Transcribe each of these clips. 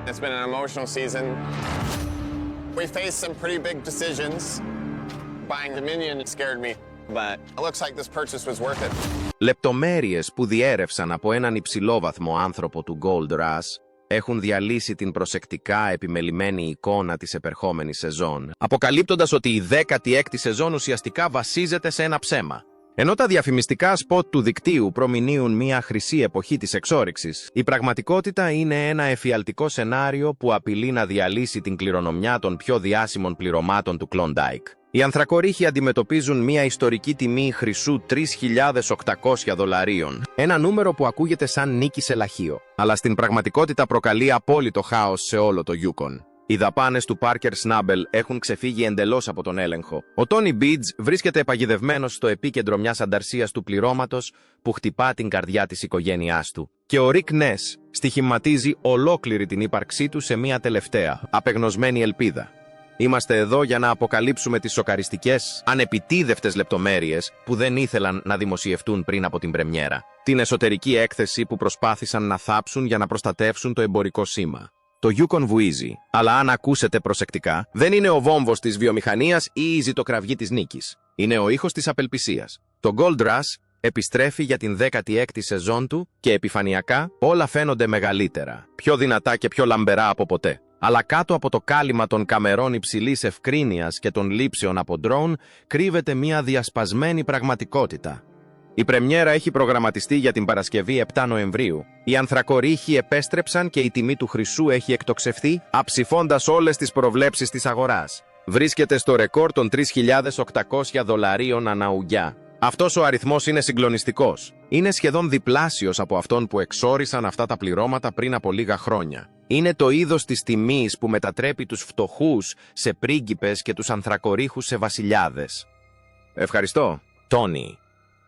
It's been an emotional season. We faced some pretty big decisions. Buying Dominion scared me, but it looks like this purchase was worth it. Λεπτομέρειες που διέρευσαν από έναν υψηλόβαθμο άνθρωπο του Gold Rush έχουν διαλύσει την προσεκτικά επιμελημένη εικόνα της επερχόμενης σεζόν, αποκαλύπτοντας ότι η 16η σεζόν ουσιαστικά βασίζεται σε ένα ψέμα. Ενώ τα διαφημιστικά σποτ του δικτύου προμηνύουν μια χρυσή εποχή της εξόρυξης, η πραγματικότητα είναι ένα εφιαλτικό σενάριο που απειλεί να διαλύσει την κληρονομιά των πιο διάσημων πληρωμάτων του Klondike. Οι ανθρακορίχοι αντιμετωπίζουν μια ιστορική τιμή χρυσού $3.800, ένα νούμερο που ακούγεται σαν νίκη σε λαχείο, αλλά στην πραγματικότητα προκαλεί απόλυτο χάος σε όλο το Yukon. Οι δαπάνες του Parker Snubble έχουν ξεφύγει εντελώς από τον έλεγχο. Ο Tony Beads βρίσκεται επαγιδευμένος στο επίκεντρο μιας ανταρσίας του πληρώματος που χτυπά την καρδιά της οικογένειάς του. Και ο Rick Ness στοιχηματίζει ολόκληρη την ύπαρξή του σε μια τελευταία, απεγνωσμένη ελπίδα. Είμαστε εδώ για να αποκαλύψουμε τις σοκαριστικές, ανεπιτίδευτες λεπτομέρειες που δεν ήθελαν να δημοσιευτούν πριν από την πρεμιέρα. Την εσωτερική έκθεση που προσπάθησαν να θάψουν για να προστατεύσουν το εμπορικό σήμα. Το Yukon βουίζει, αλλά αν ακούσετε προσεκτικά, δεν είναι ο βόμβος της βιομηχανίας ή η ζητοκραυγή της νίκης. Είναι ο ήχος της απελπισίας. Το Gold Rush επιστρέφει για την 16η σεζόν του και επιφανειακά όλα φαίνονται μεγαλύτερα, πιο δυνατά και πιο λαμπερά από ποτέ. Αλλά κάτω από το κάλυμα των καμερών υψηλής ευκρίνειας και των λήψεων από ντρόουν κρύβεται μια διασπασμένη πραγματικότητα. Η πρεμιέρα έχει προγραμματιστεί για την Παρασκευή 7 Νοεμβρίου. Οι ανθρακορίχοι επέστρεψαν και η τιμή του χρυσού έχει εκτοξευθεί, αψηφώντας όλες τις προβλέψεις της αγοράς. Βρίσκεται στο ρεκόρ των $3.800 αναουγιά. Αυτός ο αριθμός είναι συγκλονιστικός. Είναι σχεδόν διπλάσιος από αυτόν που εξόρισαν αυτά τα πληρώματα πριν από λίγα χρόνια. Είναι το είδος της τιμής που μετατρέπει τους φτωχούς σε πρίγκιπες και τους ανθρακορίχους σε βασιλιάδες. Ευχαριστώ, Τόνι.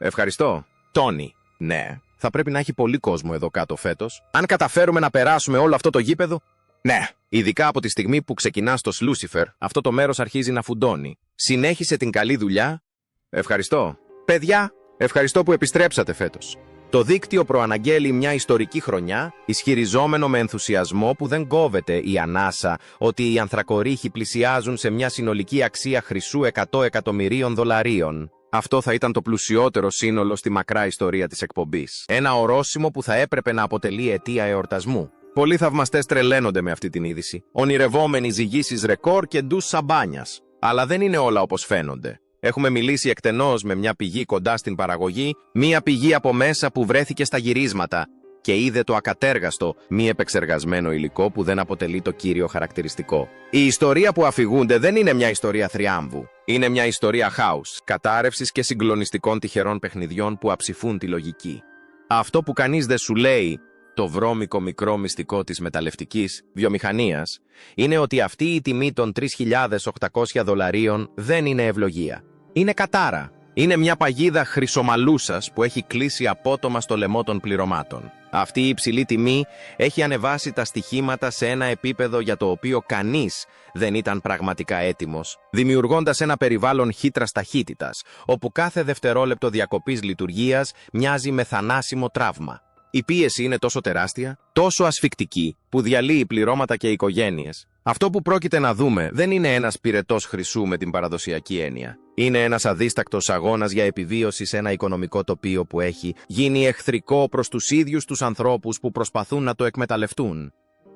Ευχαριστώ, Τόνι. Ναι, θα πρέπει να έχει πολύ κόσμο εδώ κάτω φέτος. Αν καταφέρουμε να περάσουμε όλο αυτό το γήπεδο, ναι. Ειδικά από τη στιγμή που ξεκινά στο Lucifer, αυτό το μέρος αρχίζει να φουντώνει. Συνέχισε την καλή δουλειά. Ευχαριστώ. Παιδιά, ευχαριστώ που επιστρέψατε φέτος. Το δίκτυο προαναγγέλει μια ιστορική χρονιά, ισχυριζόμενο με ενθουσιασμό που δεν κόβεται η ανάσα ότι οι ανθρακορίχοι πλησιάζουν σε μια συνολική αξία χρυσού $100 εκατομμυρίων. Αυτό θα ήταν το πλουσιότερο σύνολο στη μακρά ιστορία της εκπομπής. Ένα ορόσημο που θα έπρεπε να αποτελεί αιτία εορτασμού. Πολλοί θαυμαστές τρελαίνονται με αυτή την είδηση. Ονειρευόμενοι ζυγίσεις ρεκόρ και ντους σαμπάνιας. Αλλά δεν είναι όλα όπως φαίνονται. Έχουμε μιλήσει εκτενώς με μια πηγή κοντά στην παραγωγή, μια πηγή από μέσα που βρέθηκε στα γυρίσματα και είδε το ακατέργαστο, μη επεξεργασμένο υλικό που δεν αποτελεί το κύριο χαρακτηριστικό. Η ιστορία που αφηγούνται δεν είναι μια ιστορία θριάμβου. Είναι μια ιστορία χάους, κατάρρευσης και συγκλονιστικών τυχερών παιχνιδιών που αψηφούν τη λογική. Αυτό που κανείς δεν σου λέει, το βρώμικο μικρό μυστικό της μεταλλευτικής βιομηχανίας, είναι ότι αυτή η τιμή των $3.800 δεν είναι ευλογία. Είναι κατάρα. Είναι μια παγίδα χρυσομαλούσας που έχει κλείσει απότομα στο λαιμό των πληρωμάτων. Αυτή η υψηλή τιμή έχει ανεβάσει τα στοιχήματα σε ένα επίπεδο για το οποίο κανείς δεν ήταν πραγματικά έτοιμος, δημιουργώντας ένα περιβάλλον χύτρας ταχύτητας, όπου κάθε δευτερόλεπτο διακοπής λειτουργίας μοιάζει με θανάσιμο τραύμα. Η πίεση είναι τόσο τεράστια, τόσο ασφικτική, που διαλύει πληρώματα και οικογένειες. Αυτό που πρόκειται να δούμε δεν είναι ένας πυρετός χρυσού με την παραδοσιακή έννοια. Είναι ένας αδίστακτος αγώνας για επιβίωση σε ένα οικονομικό τοπίο που έχει γίνει εχθρικό προς τους ίδιους τους ανθρώπους που προσπαθούν να το εκμεταλλευτούν.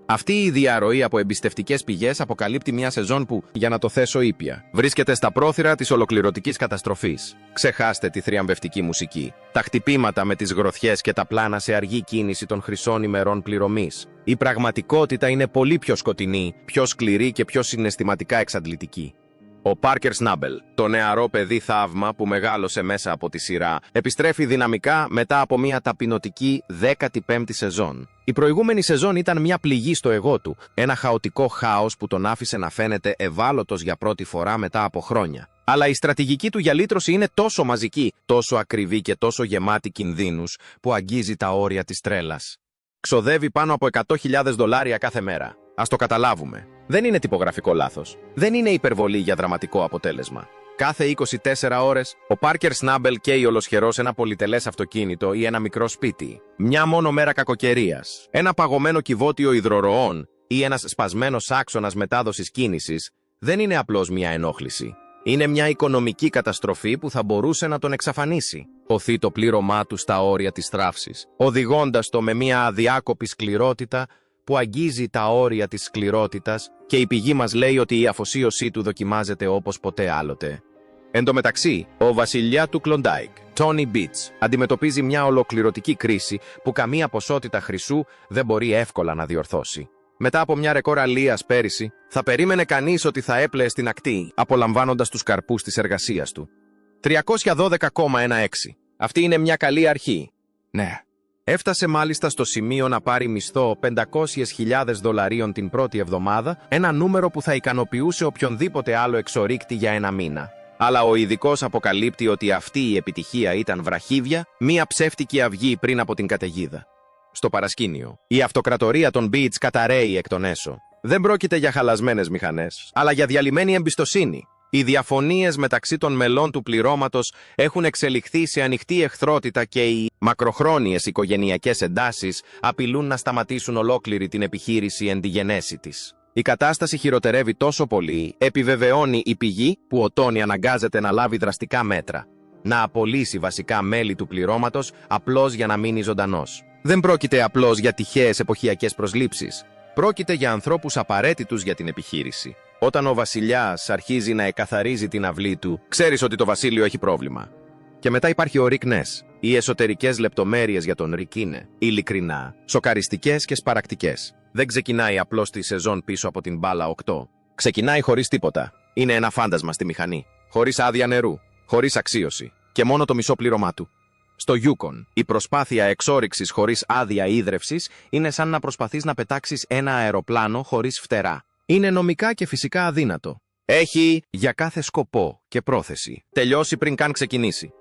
Αυτή η διαρροή από εμπιστευτικές πηγές αποκαλύπτει μια σεζόν που, για να το θέσω ήπια, βρίσκεται στα πρόθυρα της ολοκληρωτικής καταστροφής. Ξεχάστε τη θριαμβευτική μουσική, τα χτυπήματα με τις γροθιές και τα πλάνα σε αργή κίνηση των χρυσών ημερών πληρωμής. Η πραγματικότητα είναι πολύ πιο σκοτεινή, πιο σκληρή και πιο συναισθηματικά εξαντλητική. Ο Parker Snubble, το νεαρό παιδί θαύμα που μεγάλωσε μέσα από τη σειρά, επιστρέφει δυναμικά μετά από μια ταπεινωτική 15η σεζόν. Η προηγούμενη σεζόν ήταν μια πληγή στο εγώ του, ένα χαοτικό χάος που τον άφησε να φαίνεται ευάλωτος για πρώτη φορά μετά από χρόνια. Αλλά η στρατηγική του για λύτρωση είναι τόσο μαζική, τόσο ακριβή και τόσο γεμάτη κινδύνους, που αγγίζει τα όρια της τρέλας. Ξοδεύει πάνω από $100.000 κάθε μέρα. Ας το καταλάβουμε. Δεν είναι τυπογραφικό λάθος. Δεν είναι υπερβολή για δραματικό αποτέλεσμα. Κάθε 24 ώρες, ο Parker Snubble καίει ολοσχερός ένα πολυτελές αυτοκίνητο ή ένα μικρό σπίτι. Μια μόνο μέρα κακοκαιρίας, ένα παγωμένο κυβότιο υδροροών ή ένας σπασμένος άξονας μετάδοσης κίνησης δεν είναι απλώς μια ενόχληση. Είναι μια οικονομική καταστροφή που θα μπορούσε να τον εξαφανίσει. Οθεί το πλήρωμά του στα όρια της θράψης, οδηγώντας το με μια αδιάκοπη σκληρότητα που αγγίζει τα όρια της σκληρότητας, και η πηγή μας λέει ότι η αφοσίωσή του δοκιμάζεται όπως ποτέ άλλοτε. Εν τω μεταξύ, ο βασιλιά του Κλοντάικ, Τόνι Μπιτς, αντιμετωπίζει μια ολοκληρωτική κρίση που καμία ποσότητα χρυσού δεν μπορεί εύκολα να διορθώσει. Μετά από μια ρεκόρ αλίας πέρυσι, θα περίμενε κανείς ότι θα έπλεε στην ακτή, απολαμβάνοντας τους καρπούς της εργασίας του. 312,16. Αυτή είναι μια καλή αρχή. Ναι. Έφτασε μάλιστα στο σημείο να πάρει μισθό $500,000 την πρώτη εβδομάδα, ένα νούμερο που θα ικανοποιούσε οποιονδήποτε άλλο εξορίκτη για ένα μήνα. Αλλά ο ειδικός αποκαλύπτει ότι αυτή η επιτυχία ήταν βραχύβια, μία ψεύτικη αυγή πριν από την καταιγίδα. Στο παρασκήνιο, η αυτοκρατορία των Beats καταρρέει εκ των έσω. Δεν πρόκειται για χαλασμένες μηχανές, αλλά για διαλυμένη εμπιστοσύνη. Οι διαφωνίες μεταξύ των μελών του πληρώματος έχουν εξελιχθεί σε ανοιχτή εχθρότητα και οι μακροχρόνιες οικογενειακές εντάσεις απειλούν να σταματήσουν ολόκληρη την επιχείρηση εν τη γενέση της. Η κατάσταση χειροτερεύει τόσο πολύ, επιβεβαιώνει η πηγή, που ο Τόνι αναγκάζεται να λάβει δραστικά μέτρα. Να απολύσει βασικά μέλη του πληρώματος απλώς για να μείνει ζωντανός. Δεν πρόκειται απλώς για τυχαίες εποχιακές προσλήψεις. Πρόκειται για ανθρώπους απαραίτητους για την επιχείρηση. Όταν ο βασιλιάς αρχίζει να εκαθαρίζει την αυλή του, ξέρεις ότι το βασίλειο έχει πρόβλημα. Και μετά υπάρχει ο Ρικ Νες. Οι εσωτερικές λεπτομέρειες για τον Ρικ είναι ειλικρινά, σοκαριστικές και σπαρακτικές. Δεν ξεκινάει απλώς τη σεζόν πίσω από την μπάλα 8. Ξεκινάει χωρίς τίποτα. Είναι ένα φάντασμα στη μηχανή. Χωρίς άδεια νερού. Χωρίς αξίωση. Και μόνο το μισό πλήρωμά του. Στο Yukon, η προσπάθεια εξόρυξης χωρίς άδεια ίδρευσης είναι σαν να προσπαθείς να πετάξεις ένα αεροπλάνο χωρίς φτερά. Είναι νομικά και φυσικά αδύνατο. Έχει, για κάθε σκοπό και πρόθεση, τελειώσει πριν καν ξεκινήσει.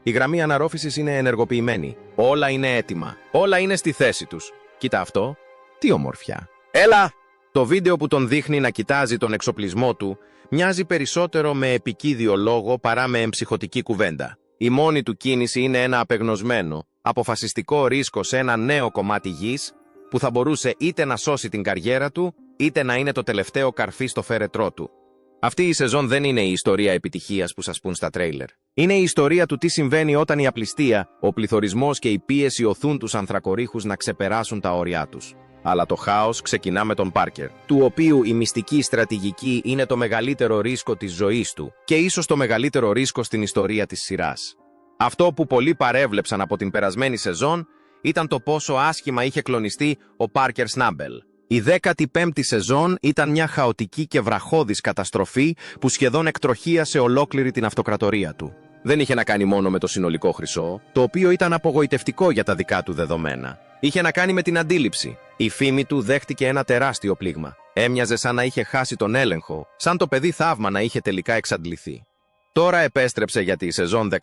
Η γραμμή αναρρόφησης είναι ενεργοποιημένη. Όλα είναι έτοιμα. Όλα είναι στη θέση τους. Κοίτα αυτό. Τι ομορφιά. Έλα! Το βίντεο που τον δείχνει να κοιτάζει τον εξοπλισμό του μοιάζει περισσότερο με επικίδιο λόγο παρά με εμψυχωτική κουβέντα. Η μόνη του κίνηση είναι ένα απεγνωσμένο, αποφασιστικό ρίσκο σε ένα νέο κομμάτι γης που θα μπορούσε είτε να σώσει την καριέρα του, είτε να είναι το τελευταίο καρφί στο φέρετρό του. Αυτή η σεζόν δεν είναι η ιστορία επιτυχίας που σας πουν στα τρέιλερ. Είναι η ιστορία του τι συμβαίνει όταν η απληστία, ο πληθωρισμός και η πίεση οθούν τους ανθρακορίχους να ξεπεράσουν τα όρια τους. Αλλά το χάος ξεκινά με τον Πάρκερ, του οποίου η μυστική στρατηγική είναι το μεγαλύτερο ρίσκο της ζωής του και ίσως το μεγαλύτερο ρίσκο στην ιστορία της σειράς. Αυτό που πολλοί παρέβλεψαν από την περασμένη σεζόν ήταν το πόσο άσχημα είχε κλονιστεί ο Πάρκερ Σνάμπελ. Η 15η σεζόν ήταν μια χαοτική και βραχώδης καταστροφή που σχεδόν εκτροχίασε ολόκληρη την αυτοκρατορία του. Δεν είχε να κάνει μόνο με το συνολικό χρυσό, το οποίο ήταν απογοητευτικό για τα δικά του δεδομένα. Είχε να κάνει με την αντίληψη. Η φήμη του δέχτηκε ένα τεράστιο πλήγμα. Έμοιαζε σαν να είχε χάσει τον έλεγχο, σαν το παιδί θαύμα να είχε τελικά εξαντληθεί. Τώρα επέστρεψε για τη σεζόν 16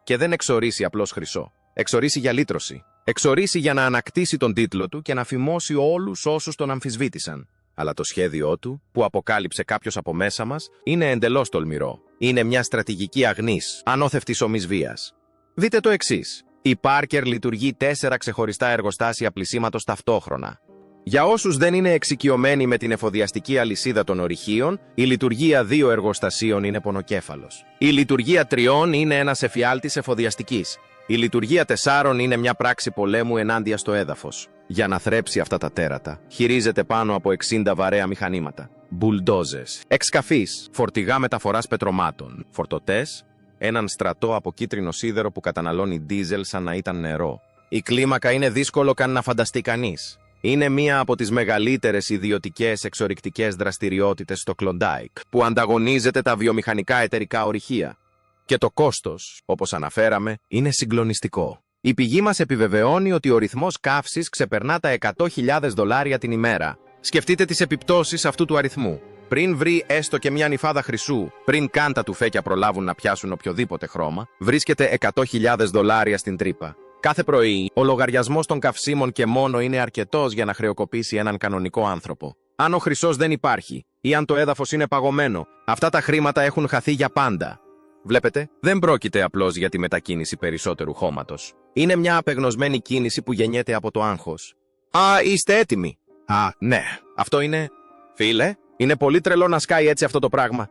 και δεν εξορίσει απλώς χρυσό. Εξορίσει για λύτρωση. Εξορίσει για να ανακτήσει τον τίτλο του και να φημώσει όλους όσους τον αμφισβήτησαν. Αλλά το σχέδιό του, που αποκάλυψε κάποιος από μέσα μας, είναι εντελώς τολμηρό. Είναι μια στρατηγική αγνής, ανώθευτης ομής βίας. Δείτε το εξής. Η Πάρκερ λειτουργεί 4 ξεχωριστά εργοστάσια πλυσίματος ταυτόχρονα. Για όσους δεν είναι εξοικειωμένοι με την εφοδιαστική αλυσίδα των ορυχείων, η λειτουργία 2 εργοστασίων είναι πονοκέφαλος. Η λειτουργία 3 είναι ένας εφιάλτης εφοδιαστικής. Η λειτουργία 4 είναι μια πράξη πολέμου ενάντια στο έδαφος. Για να θρέψει αυτά τα τέρατα, χειρίζεται πάνω από 60 βαρέα μηχανήματα. Μπουλντόζες, εξκαφείς, φορτηγά μεταφοράς πετρωμάτων, φορτωτές, έναν στρατό από κίτρινο σίδερο που καταναλώνει ντίζελ σαν να ήταν νερό. Η κλίμακα είναι δύσκολο καν να φανταστεί κανείς. Είναι μία από τις μεγαλύτερες ιδιωτικές εξορυκτικές δραστηριότητες στο Κλοντάικ, που ανταγωνίζεται τα βιομηχανικά εταιρικά ορυχεία. Και το κόστος, όπως αναφέραμε, είναι συγκλονιστικό. Η πηγή μας επιβεβαιώνει ότι ο ρυθμός καύσης ξεπερνά τα $100,000 την ημέρα. Σκεφτείτε τις επιπτώσεις αυτού του αριθμού. Πριν βρει έστω και μια νυφάδα χρυσού, πριν καν τα τουφέκια προλάβουν να πιάσουν οποιοδήποτε χρώμα, βρίσκεται $100,000 στην τρύπα. Κάθε πρωί, ο λογαριασμός των καυσίμων και μόνο είναι αρκετός για να χρεοκοπήσει έναν κανονικό άνθρωπο. Αν ο χρυσός δεν υπάρχει, ή αν το έδαφος είναι παγωμένο, αυτά τα χρήματα έχουν χαθεί για πάντα. Βλέπετε, δεν πρόκειται απλώς για τη μετακίνηση περισσότερου χώματος. Είναι μια απεγνωσμένη κίνηση που γεννιέται από το άγχος. Α, είστε έτοιμοι? Α, ναι. Αυτό είναι. Φίλε, είναι πολύ τρελό να σκάει έτσι αυτό το πράγμα.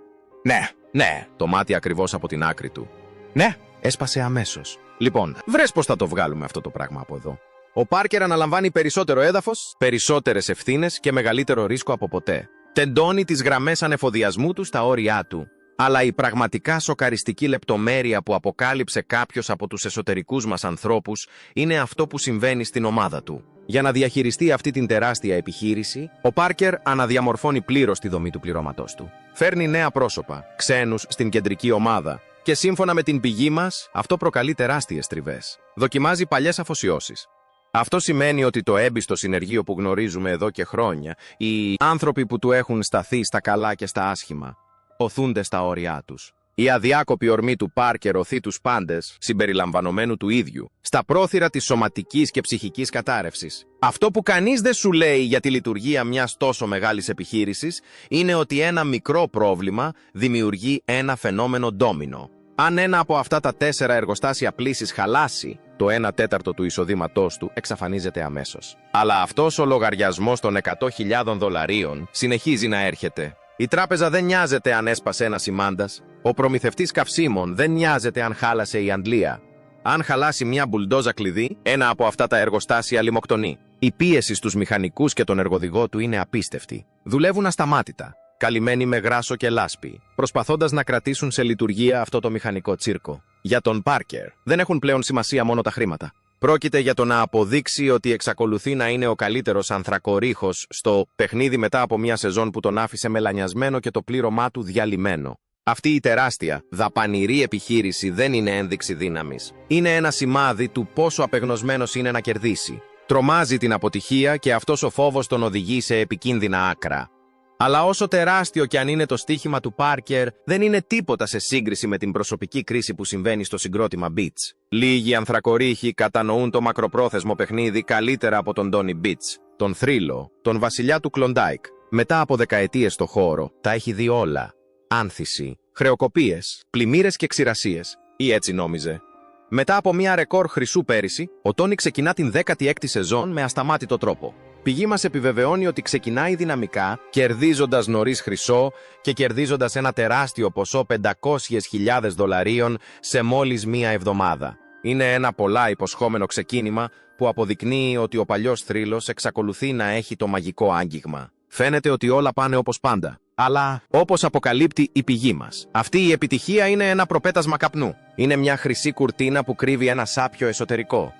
Ναι, το μάτι ακριβώς από την άκρη του. Ναι, έσπασε αμέσως. Λοιπόν, βρες πώς θα το βγάλουμε αυτό το πράγμα από εδώ. Ο Πάρκερ αναλαμβάνει περισσότερο έδαφος, περισσότερες ευθύνες και μεγαλύτερο ρίσκο από ποτέ. Τεντώνει τις γραμμές ανεφοδιασμού του στα όρια του. Αλλά η πραγματικά σοκαριστική λεπτομέρεια που αποκάλυψε κάποιος από τους εσωτερικούς μας ανθρώπους είναι αυτό που συμβαίνει στην ομάδα του. Για να διαχειριστεί αυτή την τεράστια επιχείρηση, ο Πάρκερ αναδιαμορφώνει πλήρως τη δομή του πληρώματός του. Φέρνει νέα πρόσωπα, ξένους στην κεντρική ομάδα. Και σύμφωνα με την πηγή μας, αυτό προκαλεί τεράστιες τριβές. Δοκιμάζει παλιές αφοσιώσεις. Αυτό σημαίνει ότι το έμπιστο συνεργείο που γνωρίζουμε εδώ και χρόνια, οι άνθρωποι που του έχουν σταθεί στα καλά και στα άσχημα, οθούνται στα όρια τους. Η αδιάκοπη ορμή του Πάρκερ οθεί τους πάντες, συμπεριλαμβανομένου του ίδιου, στα πρόθυρα της σωματικής και ψυχικής κατάρρευσης. Αυτό που κανείς δεν σου λέει για τη λειτουργία μιας τόσο μεγάλης επιχείρησης είναι ότι ένα μικρό πρόβλημα δημιουργεί ένα φαινόμενο ντόμινο. Αν ένα από αυτά τα 4 εργοστάσια πλύσης χαλάσει, το 1/4 του εισοδήματός του εξαφανίζεται αμέσως. Αλλά αυτός ο λογαριασμός των $100.000 συνεχίζει να έρχεται. Η τράπεζα δεν νοιάζεται αν έσπασε ένα σημάντας. Ο προμηθευτής καυσίμων δεν νοιάζεται αν χάλασε η αντλία. Αν χαλάσει μια μπουλντόζα κλειδί, ένα από αυτά τα εργοστάσια λιμοκτονεί. Η πίεση στους μηχανικούς και τον εργοδηγό του είναι απίστευτη. Δουλεύουν ασταμάτητα, καλυμμένοι με γράσο και λάσπη, προσπαθώντας να κρατήσουν σε λειτουργία αυτό το μηχανικό τσίρκο. Για τον Πάρκερ δεν έχουν πλέον σημασία μόνο τα χρήματα. Πρόκειται για το να αποδείξει ότι εξακολουθεί να είναι ο καλύτερος ανθρακορίχος στο παιχνίδι μετά από μια σεζόν που τον άφησε μελανιασμένο και το πλήρωμά του διαλυμένο. Αυτή η τεράστια, δαπανηρή επιχείρηση δεν είναι ένδειξη δύναμης. Είναι ένα σημάδι του πόσο απεγνωσμένος είναι να κερδίσει. Τρομάζει την αποτυχία και αυτός ο φόβος τον οδηγεί σε επικίνδυνα άκρα. Αλλά όσο τεράστιο κι αν είναι το στοίχημα του Πάρκερ, δεν είναι τίποτα σε σύγκριση με την προσωπική κρίση που συμβαίνει στο συγκρότημα Beats. Λίγοι ανθρακορίχοι κατανοούν το μακροπρόθεσμο παιχνίδι καλύτερα από τον Τόνι Beats, τον θρύλο, τον βασιλιά του Κλοντάικ. Μετά από δεκαετίες στο χώρο, τα έχει δει όλα. Άνθηση, χρεοκοπίες, πλημμύρες και ξηρασίες. Ή έτσι νόμιζε. Μετά από μια ρεκόρ χρυσού πέρυσι, ο Τόνι ξεκινά την 16η σεζόν με ασταμάτητο τρόπο. Πηγή μας επιβεβαιώνει ότι ξεκινάει δυναμικά, κερδίζοντας νωρίς χρυσό και κερδίζοντας ένα τεράστιο ποσό $500.000 σε μόλις μία εβδομάδα. Είναι ένα πολλά υποσχόμενο ξεκίνημα που αποδεικνύει ότι ο παλιός θρύλος εξακολουθεί να έχει το μαγικό άγγιγμα. Φαίνεται ότι όλα πάνε όπως πάντα. Αλλά, όπως αποκαλύπτει η πηγή μας, αυτή η επιτυχία είναι ένα προπέτασμα καπνού. Είναι μια χρυσή κουρτίνα που κρύβει ένα σάπιο εσωτερικό.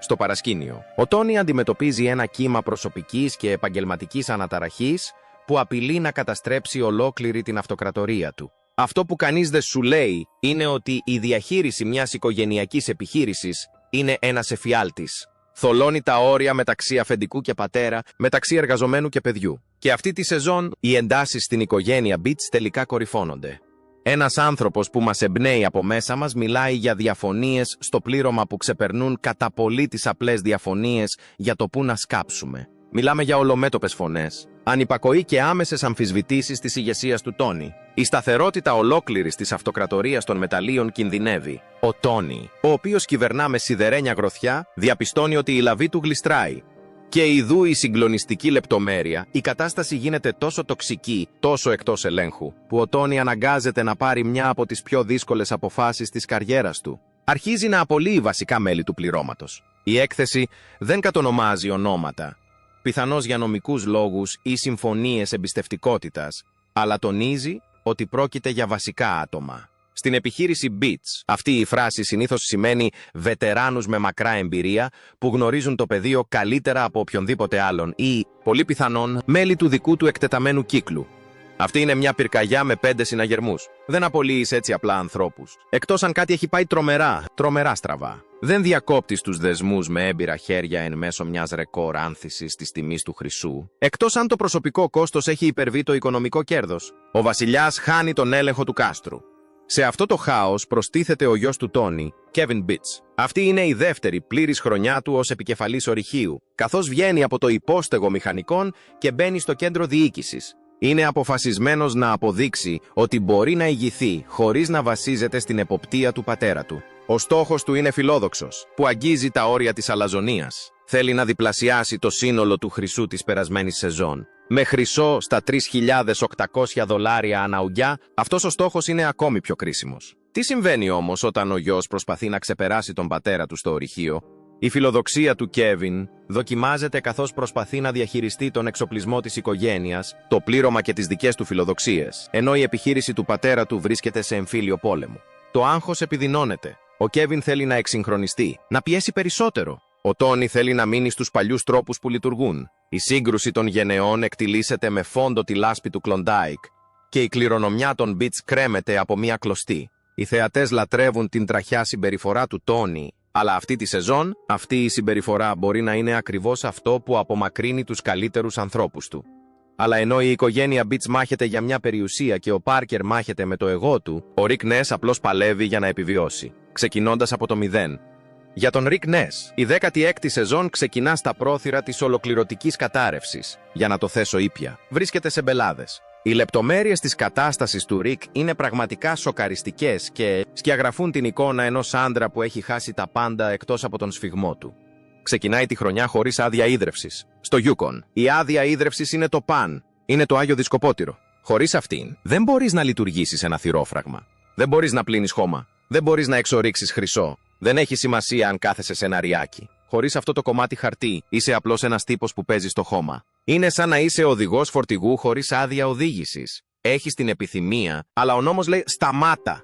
Στο παρασκήνιο, ο Τόνι αντιμετωπίζει ένα κύμα προσωπικής και επαγγελματικής αναταραχής που απειλεί να καταστρέψει ολόκληρη την αυτοκρατορία του. Αυτό που κανείς δεν σου λέει είναι ότι η διαχείριση μιας οικογενειακής επιχείρησης είναι ένας εφιάλτης. Θολώνει τα όρια μεταξύ αφεντικού και πατέρα, μεταξύ εργαζομένου και παιδιού. Και αυτή τη σεζόν, οι εντάσεις στην οικογένεια Beats τελικά κορυφώνονται. Ένας άνθρωπος που μας εμπνέει από μέσα μας μιλάει για διαφωνίες στο πλήρωμα που ξεπερνούν κατά πολύ τις απλές διαφωνίες για το πού να σκάψουμε. Μιλάμε για ολομέτωπες φωνές, ανυπακοή και άμεσες αμφισβητήσεις της ηγεσίας του Τόνι. Η σταθερότητα ολόκληρης της αυτοκρατορίας των μεταλλίων κινδυνεύει. Ο Τόνι, ο οποίος κυβερνά με σιδερένια γροθιά, διαπιστώνει ότι η λαβή του γλιστράει. Και ιδού η συγκλονιστική λεπτομέρεια, η κατάσταση γίνεται τόσο τοξική, τόσο εκτός ελέγχου, που ο Τόνι αναγκάζεται να πάρει μια από τις πιο δύσκολες αποφάσεις της καριέρας του. Αρχίζει να απολύει βασικά μέλη του πληρώματος. Η έκθεση δεν κατονομάζει ονόματα, πιθανώς για νομικούς λόγους ή συμφωνίες εμπιστευτικότητας, αλλά τονίζει ότι πρόκειται για βασικά άτομα. Στην επιχείρηση Beats, αυτή η φράση συνήθως σημαίνει βετεράνους με μακρά εμπειρία που γνωρίζουν το πεδίο καλύτερα από οποιονδήποτε άλλον ή, πολύ πιθανόν, μέλη του δικού του εκτεταμένου κύκλου. Αυτή είναι μια πυρκαγιά με 5 συναγερμούς. Δεν απολύεις έτσι απλά ανθρώπους. Εκτός αν κάτι έχει πάει τρομερά στραβά. Δεν διακόπτεις τους δεσμούς με έμπειρα χέρια εν μέσω μιας ρεκόρ άνθησης της τιμής του χρυσού. Εκτός αν το προσωπικό κόστος έχει υπερβεί το οικονομικό κέρδος. Ο βασιλιάς χάνει τον έλεγχο του κάστρου. Σε αυτό το χάος προστίθεται ο γιος του Τόνι, Kevin Beats. Αυτή είναι η δεύτερη πλήρης χρονιά του ως επικεφαλής ορυχείου, καθώς βγαίνει από το υπόστεγο μηχανικών και μπαίνει στο κέντρο διοίκησης. Είναι αποφασισμένος να αποδείξει ότι μπορεί να ηγηθεί χωρίς να βασίζεται στην εποπτεία του πατέρα του. Ο στόχος του είναι φιλόδοξος, που αγγίζει τα όρια της αλαζονίας. Θέλει να διπλασιάσει το σύνολο του χρυσού της περασμένης σεζόν. Με χρυσό στα $3.800 αναουγιά, αυτός ο στόχος είναι ακόμη πιο κρίσιμος. Τι συμβαίνει όμως όταν ο γιος προσπαθεί να ξεπεράσει τον πατέρα του στο ορυχείο? Η φιλοδοξία του Κέβιν δοκιμάζεται καθώς προσπαθεί να διαχειριστεί τον εξοπλισμό της οικογένειας, το πλήρωμα και τις δικές του φιλοδοξίες, ενώ η επιχείρηση του πατέρα του βρίσκεται σε εμφύλιο πόλεμο. Το άγχος επιδεινώνεται. Ο Κέβιν θέλει να εξυγχρονιστεί, να πιέσει περισσότερο. Ο Τόνι θέλει να μείνει στους παλιούς τρόπους που λειτουργούν. Η σύγκρουση των γενεών εκτιλήσεται με φόντο τη λάσπη του Κλοντάικ και η κληρονομιά των Μπιτς κρέμεται από μία κλωστή. Οι θεατές λατρεύουν την τραχιά συμπεριφορά του Τόνι, αλλά αυτή τη σεζόν, αυτή η συμπεριφορά μπορεί να είναι ακριβώς αυτό που απομακρύνει τους καλύτερους ανθρώπους του. Αλλά ενώ η οικογένεια Μπιτς μάχεται για μια περιουσία και ο Πάρκερ μάχεται με το εγώ του, ο Ρικ Νες απλώς παλεύει για να επιβιώσει, ξεκινώντας από το 0. Για τον Ρικ Νες, η 16η σεζόν ξεκινά στα πρόθυρα της ολοκληρωτικής κατάρρευσης. Για να το θέσω ήπια, βρίσκεται σε μπελάδες. Οι λεπτομέρειες της κατάστασης του Ρικ είναι πραγματικά σοκαριστικές και σκιαγραφούν την εικόνα ενός άντρα που έχει χάσει τα πάντα εκτός από τον σφιγμό του. Ξεκινάει τη χρονιά χωρίς άδεια ίδρευσης. Στο Yukon, η άδεια ίδρευσης είναι το παν. Είναι το Άγιο Δισκοπότηρο. Χωρίς αυτήν, δεν μπορείς να λειτουργήσεις ένα θυρόφραγμα. Δεν μπορείς να πλύνεις χώμα. Δεν μπορείς να εξορίξεις χρυσό. Δεν έχει σημασία αν κάθεσαι σε ένα ριάκι. Χωρίς αυτό το κομμάτι χαρτί, είσαι απλώς ένας τύπος που παίζει στο χώμα. Είναι σαν να είσαι οδηγός φορτηγού χωρίς άδεια οδήγησης. Έχεις την επιθυμία, αλλά ο νόμος λέει σταμάτα.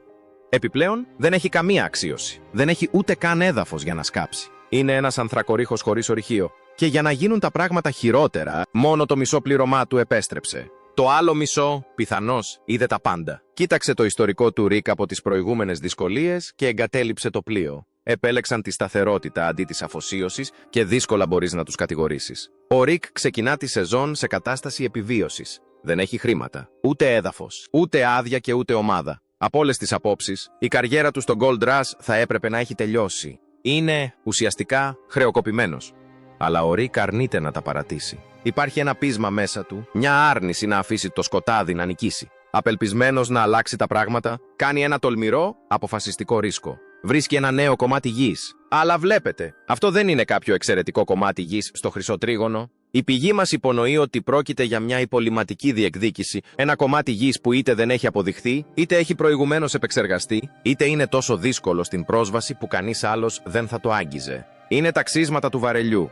Επιπλέον, δεν έχει καμία αξίωση. Δεν έχει ούτε καν έδαφος για να σκάψει. Είναι ένας ανθρακορίχος χωρίς ορυχείο. Και για να γίνουν τα πράγματα χειρότερα, μόνο το μισό πλήρωμά του επέστρεψε. Το άλλο μισό, πιθανώς, είδε τα πάντα. Κοίταξε το ιστορικό του Ρικ από τις προηγούμενες δυσκολίες και εγκατέλειψε το πλοίο. Επέλεξαν τη σταθερότητα αντί της αφοσίωσης και δύσκολα μπορείς να τους κατηγορήσεις. Ο Ρικ ξεκινά τη σεζόν σε κατάσταση επιβίωσης. Δεν έχει χρήματα, ούτε έδαφος, ούτε άδεια και ούτε ομάδα. Από όλες τις απόψεις, η καριέρα του στο Gold Rush θα έπρεπε να έχει τελειώσει. Είναι, ουσιαστικά, χρεοκοπημένος. Αλλά ο Ρικ αρνείται να τα παρατήσει. Υπάρχει ένα πείσμα μέσα του, μια άρνηση να αφήσει το σκοτάδι να νικήσει. Απελπισμένος να αλλάξει τα πράγματα, κάνει ένα τολμηρό, αποφασιστικό ρίσκο. Βρίσκει ένα νέο κομμάτι γης. Αλλά βλέπετε, αυτό δεν είναι κάποιο εξαιρετικό κομμάτι γης στο χρυσό τρίγωνο. Η πηγή μας υπονοεί ότι πρόκειται για μια υπολοιματική διεκδίκηση, ένα κομμάτι γης που είτε δεν έχει αποδειχθεί, είτε έχει προηγουμένως επεξεργαστεί, είτε είναι τόσο δύσκολο στην πρόσβαση που κανείς άλλος δεν θα το άγγιζε. Είναι τα ξύσματα του βαρελιού.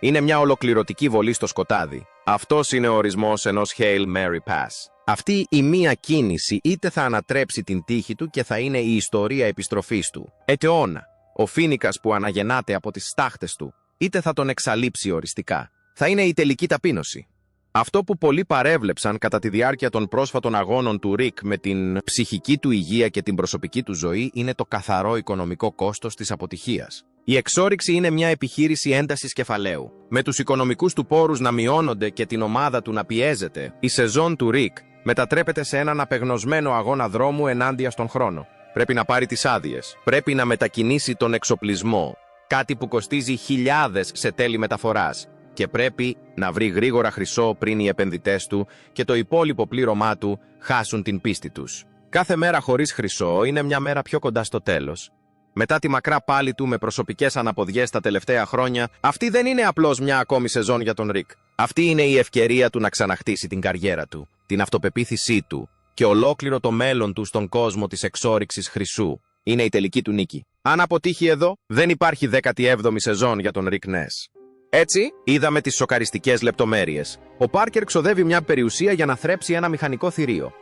Είναι μια ολοκληρωτική βολή στο σκοτάδι. Αυτός είναι ο ορισμός ενός Hail Mary Pass. Αυτή η μία κίνηση είτε θα ανατρέψει την τύχη του και θα είναι η ιστορία επιστροφής του. Ετεώνα, ο φοίνικας που αναγεννάται από τις στάχτες του, είτε θα τον εξαλείψει οριστικά. Θα είναι η τελική ταπείνωση. Αυτό που πολλοί παρέβλεψαν κατά τη διάρκεια των πρόσφατων αγώνων του Ρικ με την ψυχική του υγεία και την προσωπική του ζωή είναι το καθαρό οικονομικό κόστος της αποτυχίας. Η εξόρυξη είναι μια επιχείρηση έντασης κεφαλαίου. Με τους οικονομικούς του πόρους να μειώνονται και την ομάδα του να πιέζεται, η σεζόν του Ρικ μετατρέπεται σε έναν απεγνωσμένο αγώνα δρόμου ενάντια στον χρόνο. Πρέπει να πάρει τις άδειες. Πρέπει να μετακινήσει τον εξοπλισμό. Κάτι που κοστίζει χιλιάδες σε τέλη μεταφοράς. Και πρέπει να βρει γρήγορα χρυσό πριν οι επενδυτές του και το υπόλοιπο πλήρωμά του χάσουν την πίστη τους. Κάθε μέρα χωρίς χρυσό είναι μια μέρα πιο κοντά στο τέλος. Μετά τη μακρά πάλη του με προσωπικές αναποδιές τα τελευταία χρόνια, αυτή δεν είναι απλώς μια ακόμη σεζόν για τον Ρικ. Αυτή είναι η ευκαιρία του να ξαναχτίσει την καριέρα του, την αυτοπεποίθησή του και ολόκληρο το μέλλον του στον κόσμο της εξόρυξης χρυσού. Είναι η τελική του νίκη. Αν αποτύχει εδώ, δεν υπάρχει 17η σεζόν για τον Ρικ Νες. Έτσι, είδαμε τις σοκαριστικές λεπτομέρειες. Ο Πάρκερ ξοδεύει μια περιουσία για να θρέψει ένα μηχανικό θηρίο.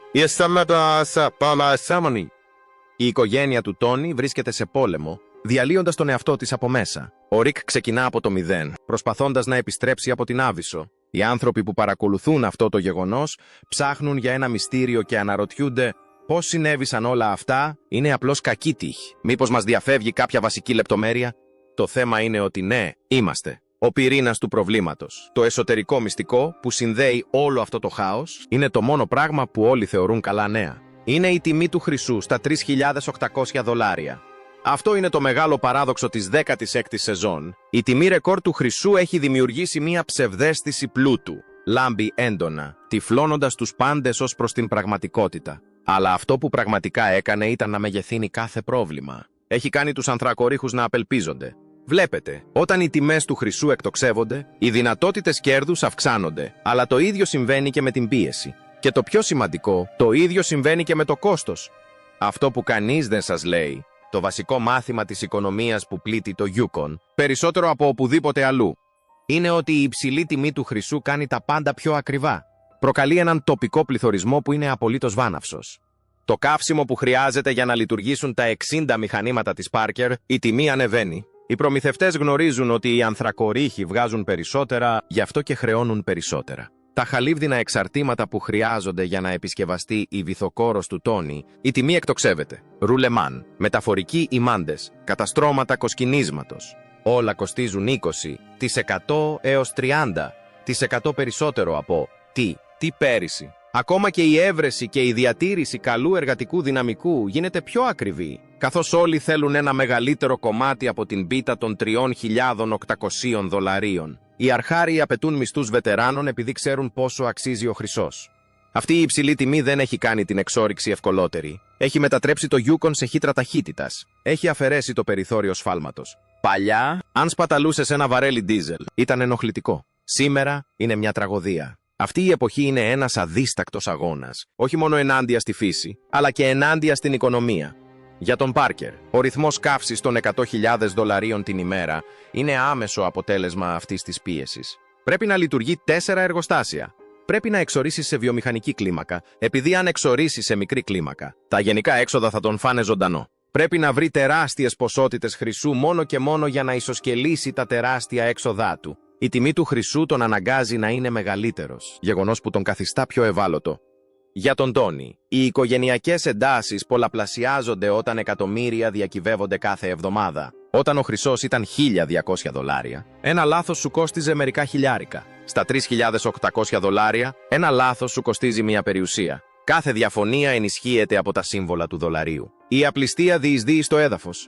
Η οικογένεια του Τόνι βρίσκεται σε πόλεμο, διαλύοντας τον εαυτό της από μέσα. Ο Ρικ ξεκινά από το 0, προσπαθώντας να επιστρέψει από την Άβυσσο. Οι άνθρωποι που παρακολουθούν αυτό το γεγονός ψάχνουν για ένα μυστήριο και αναρωτιούνται πώς συνέβησαν όλα αυτά. Είναι απλώς κακή τύχη. Μήπως μας διαφεύγει κάποια βασική λεπτομέρεια? Το θέμα είναι ότι ναι, είμαστε. Ο πυρήνας του προβλήματος, το εσωτερικό μυστικό που συνδέει όλο αυτό το χάος, είναι το μόνο πράγμα που όλοι θεωρούν καλά νέα. Είναι η τιμή του χρυσού στα $3.800. Αυτό είναι το μεγάλο παράδοξο της 16ης σεζόν. Η τιμή ρεκόρ του χρυσού έχει δημιουργήσει μία ψευδαίσθηση πλούτου. Λάμπει έντονα, τυφλώνοντας τους πάντες ως προς την πραγματικότητα. Αλλά αυτό που πραγματικά έκανε ήταν να μεγεθύνει κάθε πρόβλημα. Έχει κάνει τους ανθρακορίχους να απελπίζονται. Βλέπετε, όταν οι τιμές του χρυσού εκτοξεύονται, οι δυνατότητες κέρδους αυξάνονται, αλλά το ίδιο συμβαίνει και με την πίεση. Και το πιο σημαντικό, το ίδιο συμβαίνει και με το κόστος. Αυτό που κανείς δεν σας λέει, το βασικό μάθημα της οικονομίας που πλήττει το Yukon, περισσότερο από οπουδήποτε αλλού, είναι ότι η υψηλή τιμή του χρυσού κάνει τα πάντα πιο ακριβά. Προκαλεί έναν τοπικό πληθωρισμό που είναι απολύτως βάναυσος. Το καύσιμο που χρειάζεται για να λειτουργήσουν τα 60 μηχανήματα της Parker, η τιμή ανεβαίνει. Οι προμηθευτές γνωρίζουν ότι οι ανθρακορίχοι βγάζουν περισσότερα, γι' αυτό και χρεώνουν περισσότερα. Τα χαλίβδινα εξαρτήματα που χρειάζονται για να επισκευαστεί η βυθοκόρος του Τόνι, η τιμή εκτοξεύεται. Ρουλεμάν, μεταφορικοί ημάντες, καταστρώματα κοσκινίσματος. Όλα κοστίζουν 20% έως 30% περισσότερο από τι πέρυσι. Ακόμα και η έβρεση και η διατήρηση καλού εργατικού δυναμικού γίνεται πιο ακριβή, καθώς όλοι θέλουν ένα μεγαλύτερο κομμάτι από την πίτα των $3.800. Οι αρχάριοι απαιτούν μισθούς βετεράνων επειδή ξέρουν πόσο αξίζει ο χρυσός. Αυτή η υψηλή τιμή δεν έχει κάνει την εξόρυξη ευκολότερη. Έχει μετατρέψει το Yukon σε χύτρα ταχύτητας. Έχει αφαιρέσει το περιθώριο σφάλματος. Παλιά, αν σπαταλούσες ένα βαρέλι ντίζελ, ήταν ενοχλητικό. Σήμερα είναι μια τραγωδία. Αυτή η εποχή είναι ένας αδίστακτος αγώνας, όχι μόνο ενάντια στη φύση, αλλά και ενάντια στην οικονομία. Για τον Πάρκερ, ο ρυθμός καύσης των $100.000 την ημέρα είναι άμεσο αποτέλεσμα αυτής της πίεσης. Πρέπει να λειτουργεί 4 εργοστάσια. Πρέπει να εξορίσεις σε βιομηχανική κλίμακα, επειδή αν εξορίσεις σε μικρή κλίμακα, τα γενικά έξοδα θα τον φάνε ζωντανό. Πρέπει να βρει τεράστιες ποσότητες χρυσού μόνο και μόνο για να ισοσκελίσει τα τεράστια έξοδά του. Η τιμή του χρυσού τον αναγκάζει να είναι μεγαλύτερος, γεγονός που τον καθιστά πιο ευάλωτο. Για τον Τόνι, οι οικογενειακές εντάσεις πολλαπλασιάζονται όταν εκατομμύρια διακυβεύονται κάθε εβδομάδα. Όταν ο χρυσός ήταν $1.200, ένα λάθος σου κόστιζε μερικά χιλιάρικα. Στα $3.800, ένα λάθος σου κοστίζει μια περιουσία. Κάθε διαφωνία ενισχύεται από τα σύμβολα του δολαρίου. Η απληστία διεισδύει στο έδαφος.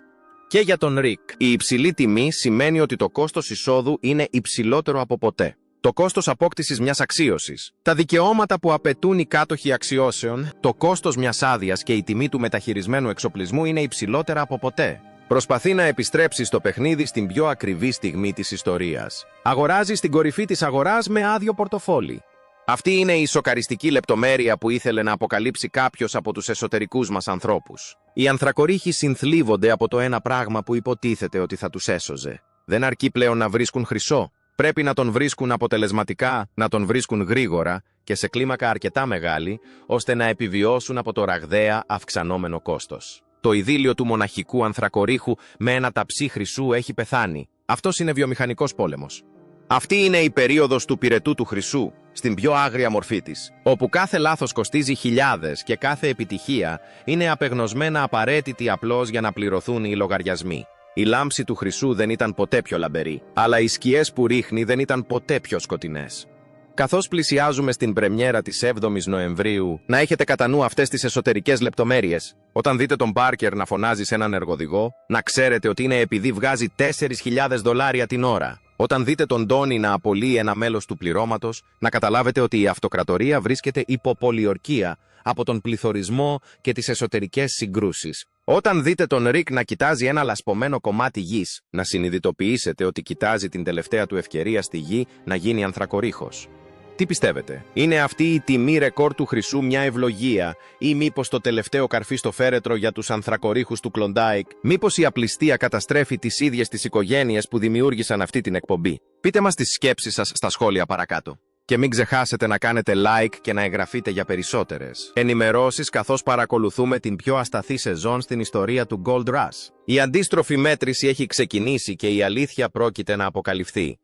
Και για τον Ρικ, η υψηλή τιμή σημαίνει ότι το κόστος εισόδου είναι υψηλότερο από ποτέ. Το κόστος απόκτησης μιας αξίωσης, τα δικαιώματα που απαιτούν οι κάτοχοι αξιώσεων, το κόστος μιας άδειας και η τιμή του μεταχειρισμένου εξοπλισμού είναι υψηλότερα από ποτέ. Προσπαθεί να επιστρέψει στο παιχνίδι στην πιο ακριβή στιγμή της ιστορίας. Αγοράζει στην κορυφή της αγοράς με άδειο πορτοφόλι. Αυτή είναι η σοκαριστική λεπτομέρεια που ήθελε να αποκαλύψει κάποιος από τους εσωτερικούς μας ανθρώπους. Οι ανθρακορίχοι συνθλίβονται από το ένα πράγμα που υποτίθεται ότι θα τους έσωζε. Δεν αρκεί πλέον να βρίσκουν χρυσό. Πρέπει να τον βρίσκουν αποτελεσματικά, να τον βρίσκουν γρήγορα και σε κλίμακα αρκετά μεγάλη, ώστε να επιβιώσουν από το ραγδαία αυξανόμενο κόστος. Το ειδήλιο του μοναχικού ανθρακορίχου με ένα ταψί χρυσού έχει πεθάνει. Αυτός είναι βιομηχανικός πόλεμος. Αυτή είναι η περίοδος του πυρετού του χρυσού, στην πιο άγρια μορφή της, όπου κάθε λάθος κοστίζει χιλιάδες και κάθε επιτυχία είναι απεγνωσμένα απαραίτητη απλώς για να πληρωθούν οι λογαριασμοί. Η λάμψη του χρυσού δεν ήταν ποτέ πιο λαμπερή, αλλά οι σκιές που ρίχνει δεν ήταν ποτέ πιο σκοτεινές. Καθώς πλησιάζουμε στην πρεμιέρα της 7ης Νοεμβρίου, να έχετε κατά νου αυτές τις εσωτερικές λεπτομέρειες. Όταν δείτε τον Πάρκερ να φωνάζει σε έναν εργοδηγό, να ξέρετε ότι είναι επειδή βγάζει $4.000 την ώρα. Όταν δείτε τον Τόνι να απολύει ένα μέλος του πληρώματος, να καταλάβετε ότι η αυτοκρατορία βρίσκεται υπό πολιορκία από τον πληθωρισμό και τις εσωτερικές συγκρούσεις. Όταν δείτε τον Ρικ να κοιτάζει ένα λασπωμένο κομμάτι γης, να συνειδητοποιήσετε ότι κοιτάζει την τελευταία του ευκαιρία στη γη να γίνει ανθρακορίχος. Τι πιστεύετε, είναι αυτή η τιμή ρεκόρ του χρυσού μια ευλογία ή μήπως το τελευταίο καρφί στο φέρετρο για τους ανθρακορίχους του Κλοντάικ, μήπως η απληστία καταστρέφει τις ίδιες τις οικογένειες που δημιούργησαν αυτή την εκπομπή? Πείτε μας τις σκέψεις σας στα σχόλια παρακάτω. Και μην ξεχάσετε να κάνετε like και να εγγραφείτε για περισσότερες ενημερώσεις καθώς παρακολουθούμε την πιο ασταθή σεζόν στην ιστορία του Gold Rush. Η αντίστροφη μέτρηση έχει ξεκινήσει και η αλήθεια πρόκειται να αποκαλυφθεί.